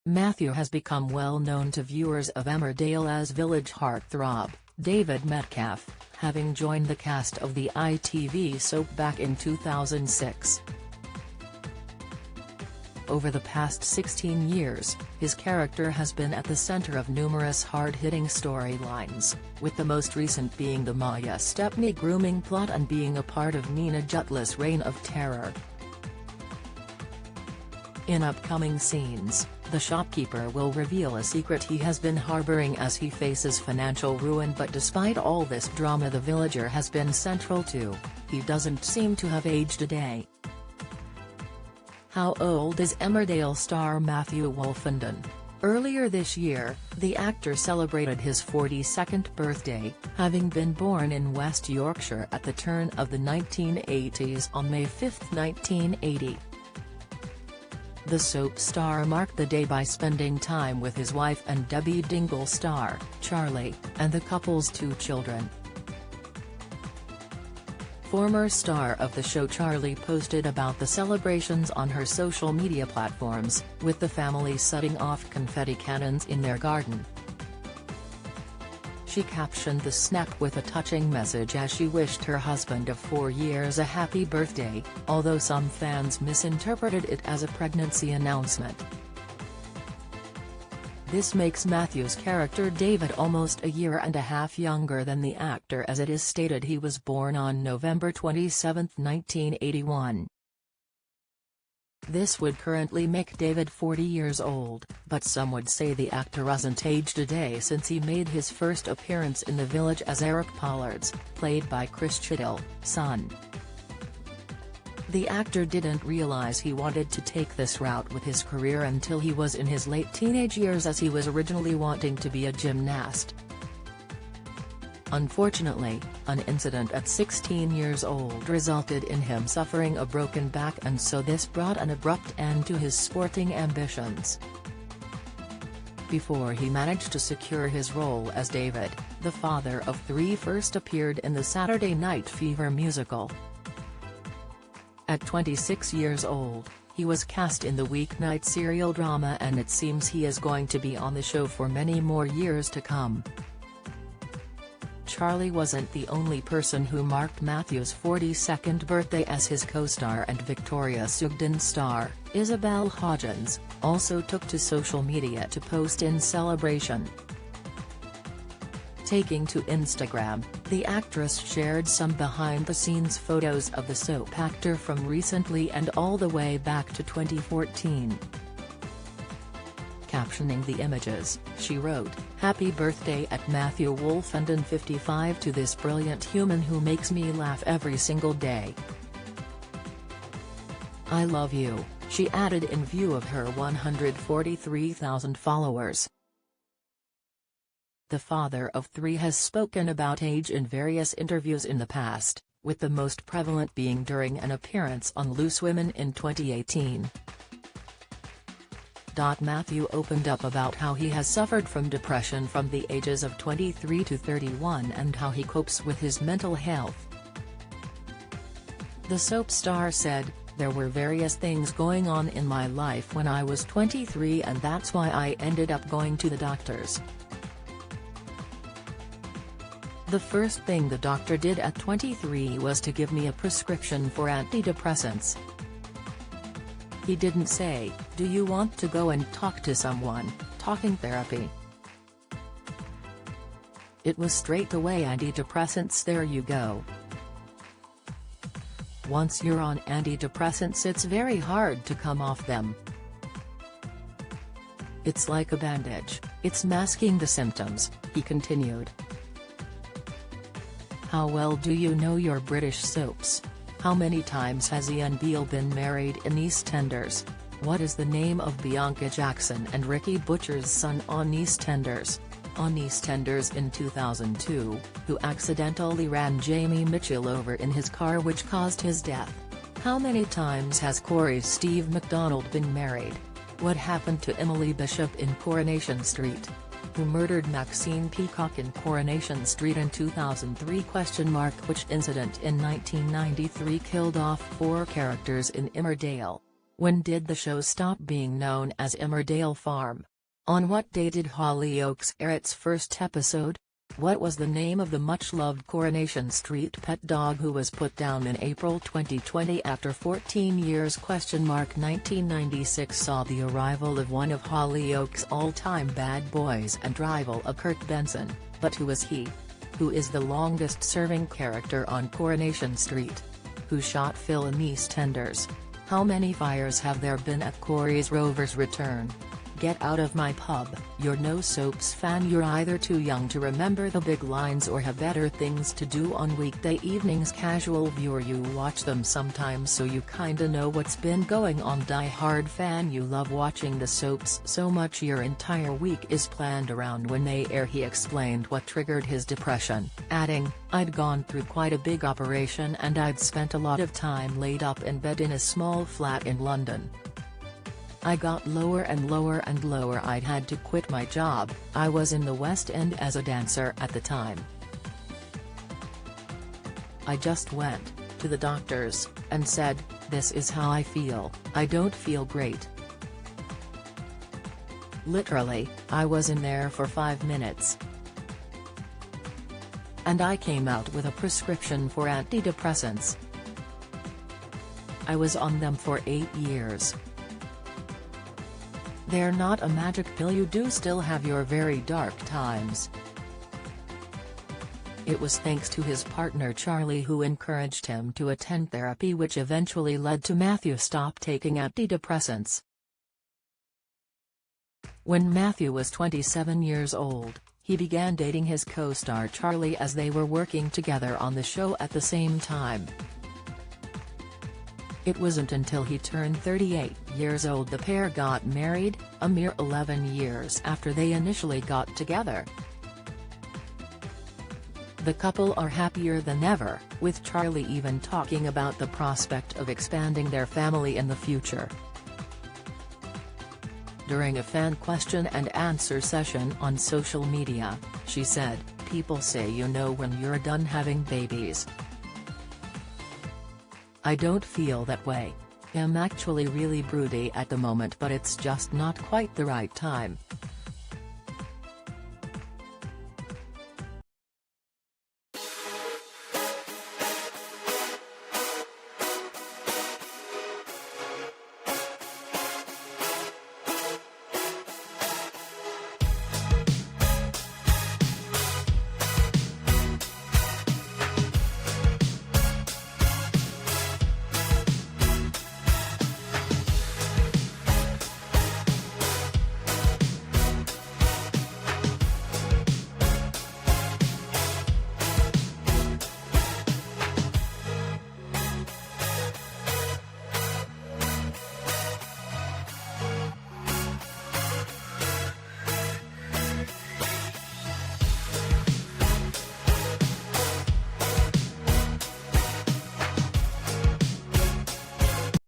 Matthew has become well known to viewers of Emmerdale as village heartthrob, David Metcalfe, having joined the cast of the ITV soap back in 2006. Over the past 16 years, his character has been at the center of numerous hard-hitting storylines, with the most recent being the Maya Stepney grooming plot and being a part of Nina Jutla's reign of terror. In upcoming scenes, the shopkeeper will reveal a secret he has been harboring as he faces financial ruin, but despite all this drama the villager has been central to. He doesn't seem to have aged a day. How old is Emmerdale star Matthew Wolfenden? Earlier this year, the actor celebrated his 42nd birthday, having been born in West Yorkshire at the turn of the 1980s on May 5, 1980. The soap star marked the day by spending time with his wife and Debbie Dingle star, Charlie, and the couple's 2 children. Former star of the show Charlie posted about the celebrations on her social media platforms, with the family setting off confetti cannons in their garden. She captioned the snap with a touching message as she wished her husband of 4 years a happy birthday, although some fans misinterpreted it as a pregnancy announcement. This makes Matthew's character David almost a year and a half younger than the actor, as it is stated he was born on November 27, 1981. This would currently make David 40 years old, but some would say the actor hasn't aged a day since he made his first appearance in the village as Eric Pollard's, played by Chris Chiddell, son. The actor didn't realize he wanted to take this route with his career until he was in his late teenage years, as he was originally wanting to be a gymnast. Unfortunately, an incident at 16 years old resulted in him suffering a broken back, and so this brought an abrupt end to his sporting ambitions. Before he managed to secure his role as David, the father of 3, first appeared in the Saturday Night Fever musical. At 26 years old, he was cast in the weeknight serial drama, and it seems he is going to be on the show for many more years to come. Charlie wasn't the only person who marked Matthew's 42nd birthday, as his co-star and Victoria's Secret star, Isabel Hodgins, also took to social media to post in celebration. Taking to Instagram, the actress shared some behind-the-scenes photos of the soap actor from recently and all the way back to 2014. Captioning the images, she wrote, "Happy birthday at Matthew Wolfenden 55 to this brilliant human who makes me laugh every single day. I love you," she added in view of her 143,000 followers. The father of 3 has spoken about age in various interviews in the past, with the most prevalent being during an appearance on Loose Women in 2018. Matthew opened up about how he has suffered from depression from the ages of 23 to 31 and how he copes with his mental health. The soap star said, "There were various things going on in my life when I was 23, and that's why I ended up going to the doctors. The first thing the doctor did at 23 was to give me a prescription for antidepressants. He didn't say, 'Do you want to go and talk to someone?' Talking therapy. It was straight away antidepressants, there you go. Once you're on antidepressants it's very hard to come off them. It's like a bandage, it's masking the symptoms," he continued. How well do you know your British soaps? How many times has Ian Beale been married in EastEnders? What is the name of Bianca Jackson and Ricky Butcher's son on EastEnders? On EastEnders in 2002, who accidentally ran Jamie Mitchell over in his car, which caused his death? How many times has Corey's Steve MacDonald been married? What happened to Emily Bishop in Coronation Street? Who murdered Maxine Peacock in Coronation Street in 2003? Which incident in 1993 killed off 4 characters in Emmerdale? When did the show stop being known as Emmerdale Farm? On what day did Hollyoaks air its first episode? What was the name of the much-loved Coronation Street pet dog who was put down in April 2020 after 14 years? 1996 saw the arrival of one of Hollyoaks' all-time bad boys and rival of Kurt Benson, but who is he? Who is the longest-serving character on Coronation Street? Who shot Phil in EastEnders? How many fires have there been at Corey's Rover's return? Get out of my pub, you're no soaps fan. You're either too young to remember the big lines or have better things to do on weekday evenings. Casual viewer, you watch them sometimes so you kinda know what's been going on. Die-hard fan, you love watching the soaps so much your entire week is planned around when they air. He explained what triggered his depression, adding, "I'd gone through quite a big operation and I'd spent a lot of time laid up in bed in a small flat in London. I got lower and lower and lower. I'd had to quit my job. I was in the West End as a dancer at the time. I just went to the doctors and said, this is how I feel. I don't feel great. Literally, I was in there for 5 minutes. And I came out with a prescription for antidepressants. I was on them for 8 years. They're not a magic pill. You do still have your very dark times." It was thanks to his partner Charlie who encouraged him to attend therapy, which eventually led to Matthew stop taking antidepressants. When Matthew was 27 years old, he began dating his co-star Charlie as they were working together on the show at the same time. It wasn't until he turned 38 years old the pair got married, a mere 11 years after they initially got together. The couple are happier than ever, with Charlie even talking about the prospect of expanding their family in the future. During a fan question and answer session on social media, she said, "People say you know when you're done having babies. I don't feel that way. I'm actually really broody at the moment, but it's just not quite the right time."